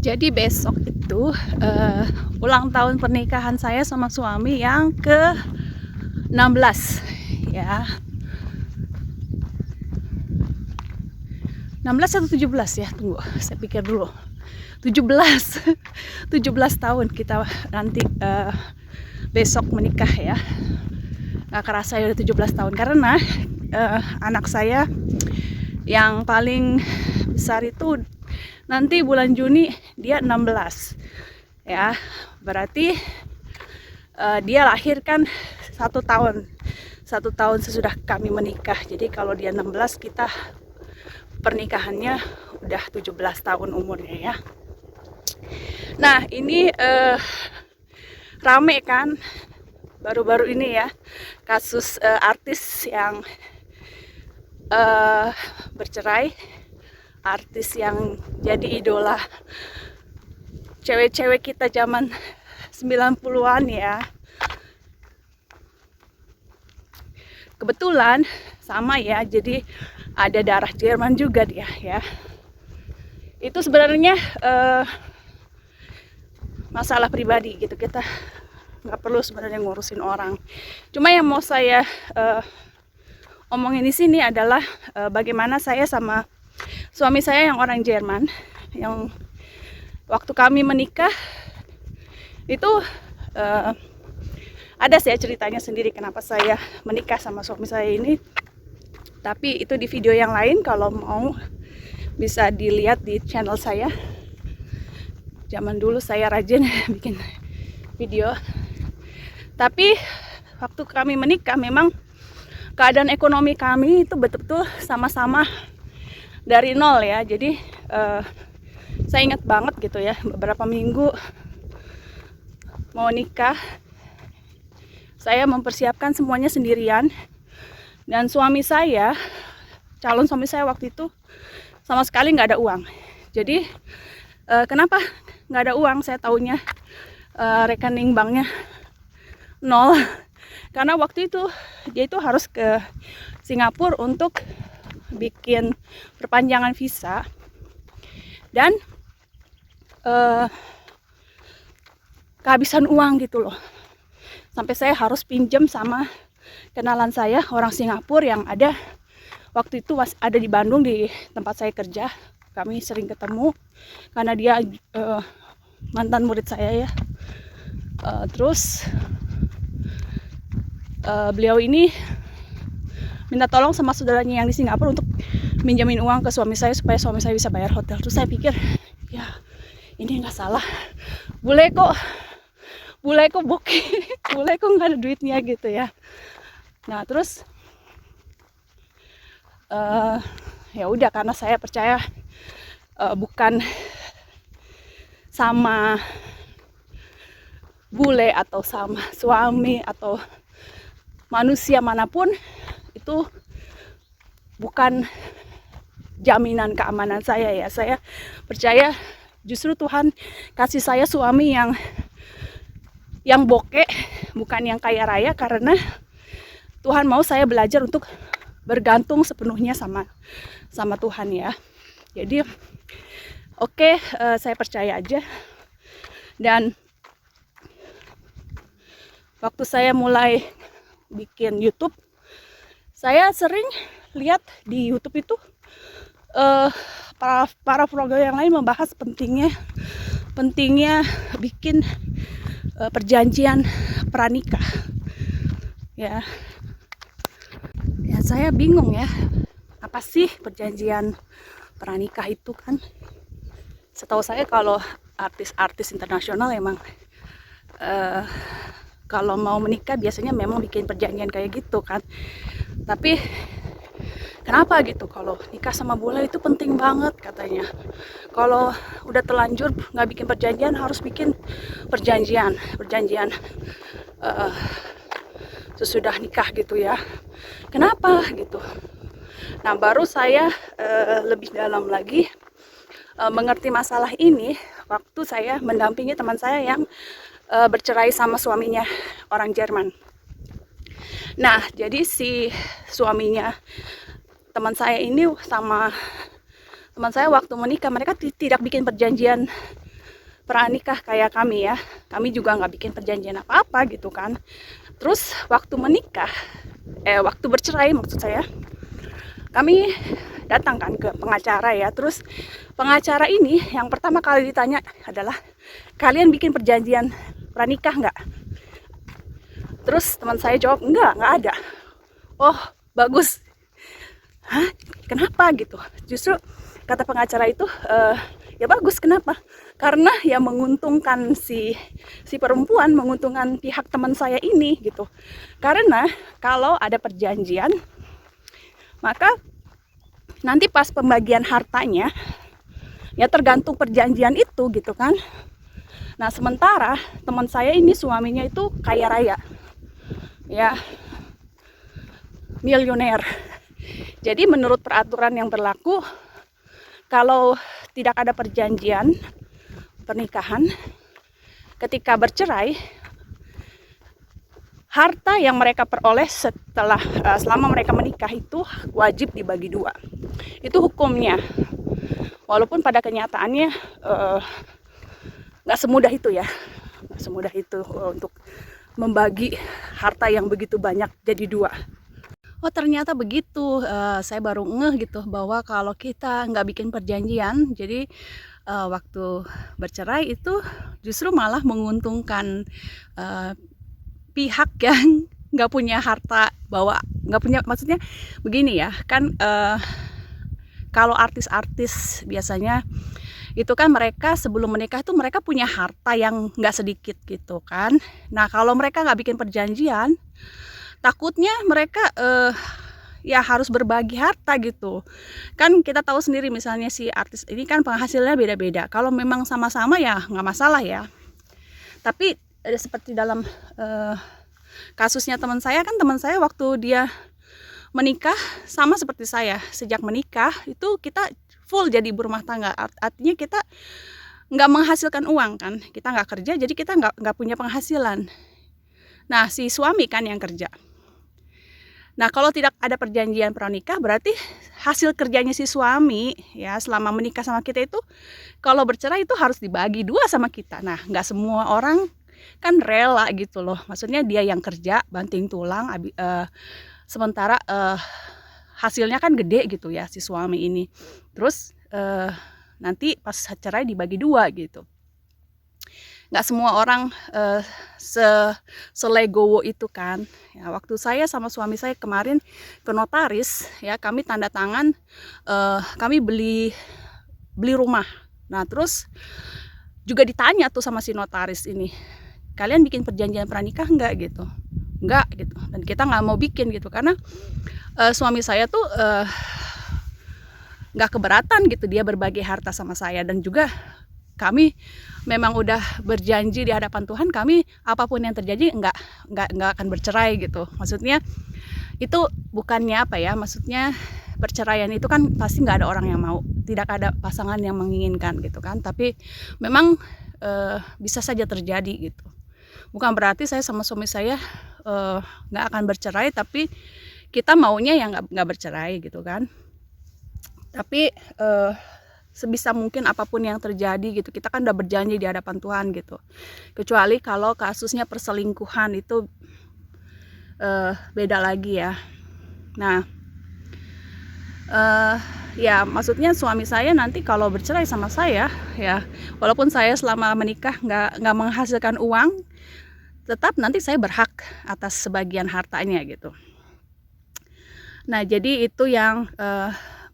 Jadi besok itu ulang tahun pernikahan saya sama suami yang ke-16 ya. 16 atau 17 ya? Tunggu, saya pikir dulu. 17. 17 tahun kita nanti besok menikah ya. Gak kerasa ya udah 17 tahun karena anak saya yang paling besar itu nanti bulan Juni dia 16 ya, berarti dia lahir kan 1 tahun sesudah kami menikah. Jadi kalau dia 16 kita pernikahannya udah 17 tahun umurnya ya. Nah ini rame kan baru-baru ini ya kasus artis yang bercerai, artis yang jadi idola cewek-cewek kita zaman 90-an ya. Kebetulan sama ya, jadi ada darah Jerman juga dia ya. Itu sebenarnya masalah pribadi gitu, kita nggak perlu sebenarnya ngurusin orang. Cuma yang mau saya omongin di sini adalah bagaimana saya sama suami saya yang orang Jerman, yang waktu kami menikah itu ada saya ceritanya sendiri kenapa saya menikah sama suami saya ini. Tapi itu di video yang lain, kalau mau bisa dilihat di channel saya. Zaman dulu saya rajin bikin video. Tapi waktu kami menikah memang keadaan ekonomi kami itu betul-betul sama-sama dari nol ya. Jadi saya ingat banget gitu ya, beberapa minggu mau nikah saya mempersiapkan semuanya sendirian. Dan suami saya, calon suami saya waktu itu sama sekali nggak ada uang. Jadi kenapa nggak ada uang? Saya taunya rekening banknya nol. Karena waktu itu dia itu harus ke Singapura untuk bikin perpanjangan visa. Dan kehabisan uang gitu loh. Sampai saya harus pinjam sama kenalan saya orang Singapura yang ada waktu itu ada di Bandung di tempat saya kerja. Kami sering ketemu karena dia mantan murid saya ya. Terus beliau ini minta tolong sama saudaranya yang di Singapura untuk minjamin uang ke suami saya supaya suami saya bisa bayar hotel. Terus saya pikir ya ini nggak salah, bule kok bokeh, bule kok nggak ada duitnya gitu ya. Nah terus ya udah, karena saya percaya bukan sama bule atau sama suami atau manusia manapun itu bukan jaminan keamanan saya ya. Saya percaya justru Tuhan kasih saya suami yang bokeh, bukan yang kaya raya, karena Tuhan mau saya belajar untuk bergantung sepenuhnya sama Tuhan ya. Jadi oke, saya percaya aja. Dan waktu saya mulai bikin YouTube, saya sering lihat di YouTube itu para vlogger yang lain membahas pentingnya bikin perjanjian pranikah ya. Saya bingung ya, apa sih perjanjian pranikah itu kan? Setahu saya kalau artis-artis internasional emang kalau mau menikah biasanya memang bikin perjanjian kayak gitu kan. Tapi kenapa gitu kalau nikah sama bule itu penting banget katanya. Kalau udah terlanjur nggak bikin perjanjian, harus bikin perjanjian sesudah nikah gitu ya. Kenapa gitu? Nah baru saya lebih dalam lagi mengerti masalah ini waktu saya mendampingi teman saya yang bercerai sama suaminya orang Jerman. Nah jadi si suaminya teman saya ini sama teman saya waktu menikah, mereka tidak bikin perjanjian pranikah kayak kami ya. Kami juga nggak bikin perjanjian apa-apa gitu kan. Terus waktu menikah, waktu bercerai maksud saya, kami datang kan ke pengacara ya. Terus pengacara ini yang pertama kali ditanya adalah, kalian bikin perjanjian pranikah nggak? Terus teman saya jawab, nggak ada. Oh, bagus. Hah? Kenapa gitu? Justru kata pengacara itu, ya bagus, kenapa? Karena ya menguntungkan si perempuan, menguntungkan pihak teman saya ini gitu. Karena kalau ada perjanjian, maka nanti pas pembagian hartanya ya tergantung perjanjian itu gitu kan. Nah sementara teman saya ini suaminya itu kaya raya, ya miliuner. Jadi menurut peraturan yang berlaku, kalau tidak ada perjanjian pernikahan, ketika bercerai, harta yang mereka peroleh selama mereka menikah itu wajib dibagi dua. Itu hukumnya. Walaupun pada kenyataannya nggak semudah itu ya, nggak semudah itu untuk membagi harta yang begitu banyak jadi dua. Oh ternyata begitu, saya baru ngeh gitu bahwa kalau kita nggak bikin perjanjian, jadi waktu bercerai itu justru malah menguntungkan pihak yang nggak punya harta, nggak punya, maksudnya begini ya kan, kalau artis-artis biasanya itu kan mereka sebelum menikah itu mereka punya harta yang nggak sedikit gitu kan. Nah kalau mereka nggak bikin perjanjian, takutnya mereka ya harus berbagi harta gitu. Kan kita tahu sendiri misalnya si artis ini kan penghasilannya beda-beda. Kalau memang sama-sama ya nggak masalah ya. Tapi seperti dalam kasusnya teman saya, kan teman saya waktu dia menikah sama seperti saya. Sejak menikah itu kita full jadi ibu rumah tangga. Artinya kita nggak menghasilkan uang kan. Kita nggak kerja, jadi kita nggak punya penghasilan. Nah si suami kan yang kerja. Nah kalau tidak ada perjanjian pranikah, berarti hasil kerjanya si suami ya selama menikah sama kita itu, kalau bercerai itu harus dibagi dua sama kita. Nah nggak semua orang kan rela gitu loh, maksudnya dia yang kerja banting tulang, sementara hasilnya kan gede gitu ya si suami ini. Terus nanti pas cerai dibagi dua gitu. Nggak semua orang selegowo itu kan ya. Waktu saya sama suami saya kemarin ke notaris ya, kami tanda tangan, kami beli rumah. Nah terus juga ditanya tuh sama si notaris ini, kalian bikin perjanjian pranikah enggak gitu? Enggak gitu. Dan kita nggak mau bikin gitu karena suami saya tuh nggak keberatan gitu dia berbagi harta sama saya. Dan juga kami memang udah berjanji di hadapan Tuhan, kami apapun yang terjadi nggak akan bercerai gitu. Maksudnya itu bukannya apa ya, maksudnya perceraian itu kan pasti nggak ada orang yang mau, tidak ada pasangan yang menginginkan gitu kan. Tapi memang bisa saja terjadi gitu. Bukan berarti saya sama suami saya nggak akan bercerai, tapi kita maunya ya nggak bercerai gitu kan. Tapi sebisa mungkin apapun yang terjadi gitu, kita kan udah berjanji di hadapan Tuhan gitu. Kecuali kalau kasusnya perselingkuhan itu beda lagi ya. Nah ya maksudnya suami saya nanti kalau bercerai sama saya ya, walaupun saya selama menikah nggak menghasilkan uang, tetap nanti saya berhak atas sebagian hartanya gitu. Nah jadi itu yang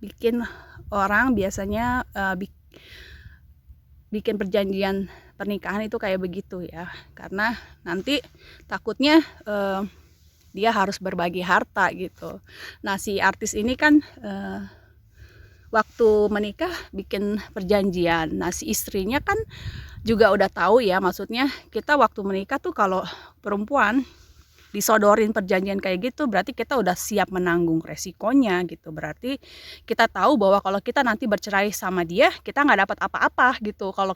bikin orang biasanya bikin perjanjian pernikahan itu kayak begitu ya, karena nanti takutnya dia harus berbagi harta gitu. Nah si artis ini kan waktu menikah bikin perjanjian. Nah si istrinya kan juga udah tahu ya, maksudnya kita waktu menikah tuh kalau perempuan disodorin perjanjian kayak gitu, berarti kita udah siap menanggung resikonya gitu. Berarti kita tahu bahwa kalau kita nanti bercerai sama dia, kita nggak dapat apa-apa gitu. Kalau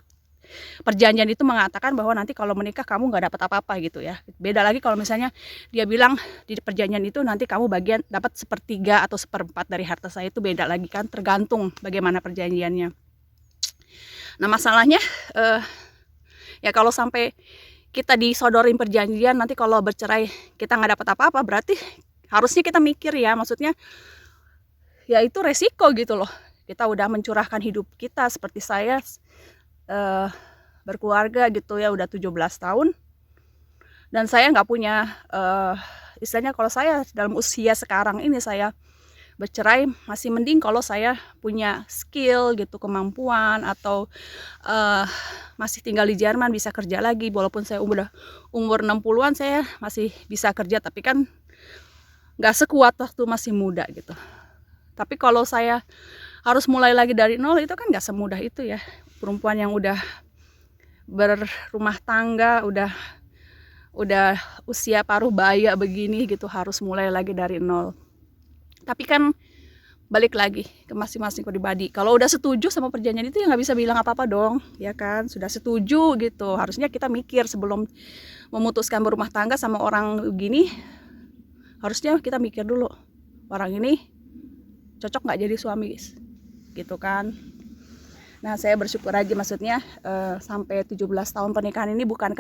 perjanjian itu mengatakan bahwa nanti kalau menikah kamu nggak dapat apa-apa gitu ya. Beda lagi kalau misalnya dia bilang di perjanjian itu nanti kamu bagian dapat 1/3 atau 1/4 dari harta saya, itu beda lagi kan, tergantung bagaimana perjanjiannya. Nah masalahnya Ya kalau sampai kita disodorin perjanjian, nanti kalau bercerai kita nggak dapat apa-apa, berarti harusnya kita mikir ya, maksudnya ya itu resiko gitu loh. Kita udah mencurahkan hidup kita, seperti saya berkeluarga gitu ya, udah 17 tahun. Dan saya nggak punya, istilahnya kalau saya dalam usia sekarang ini saya bercerai masih mending kalau saya punya skill gitu, kemampuan, atau masih tinggal di Jerman bisa kerja lagi. Walaupun saya udah umur 60-an saya masih bisa kerja, tapi kan nggak sekuat waktu masih muda gitu. Tapi kalau saya harus mulai lagi dari nol, itu kan nggak semudah itu ya. Perempuan yang udah berumah tangga, udah usia paruh baya begini gitu, harus mulai lagi dari nol. Tapi kan balik lagi ke masing-masing pribadi. Kalau udah setuju sama perjanjian itu ya nggak bisa bilang apa-apa dong, ya kan? Sudah setuju gitu. Harusnya kita mikir sebelum memutuskan berumah tangga sama orang gini. Harusnya kita mikir dulu, orang ini cocok nggak jadi suami, gitu kan? Nah, saya bersyukur aja, maksudnya sampai 17 tahun pernikahan ini bukan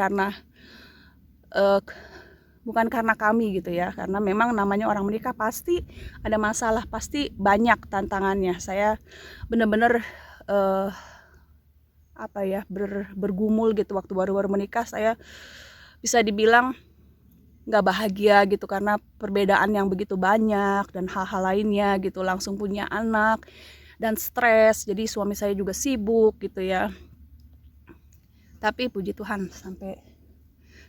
karena kami gitu ya, karena memang namanya orang menikah pasti ada masalah, pasti banyak tantangannya. Saya bener-bener bergumul gitu waktu baru-baru menikah. Saya bisa dibilang nggak bahagia gitu karena perbedaan yang begitu banyak dan hal-hal lainnya gitu. Langsung punya anak dan stres, jadi suami saya juga sibuk gitu ya. Tapi puji Tuhan sampai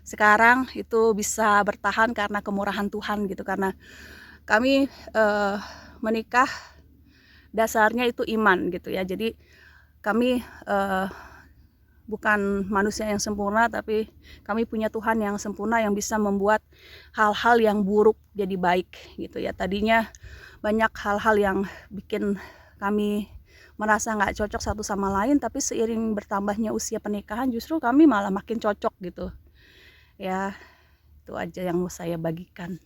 sekarang itu bisa bertahan karena kemurahan Tuhan gitu, karena kami menikah dasarnya itu iman gitu ya. Jadi kami bukan manusia yang sempurna, tapi kami punya Tuhan yang sempurna yang bisa membuat hal-hal yang buruk jadi baik gitu ya. Tadinya banyak hal-hal yang bikin kami merasa nggak cocok satu sama lain, tapi seiring bertambahnya usia pernikahan justru kami malah makin cocok gitu. Ya, itu aja yang mau saya bagikan.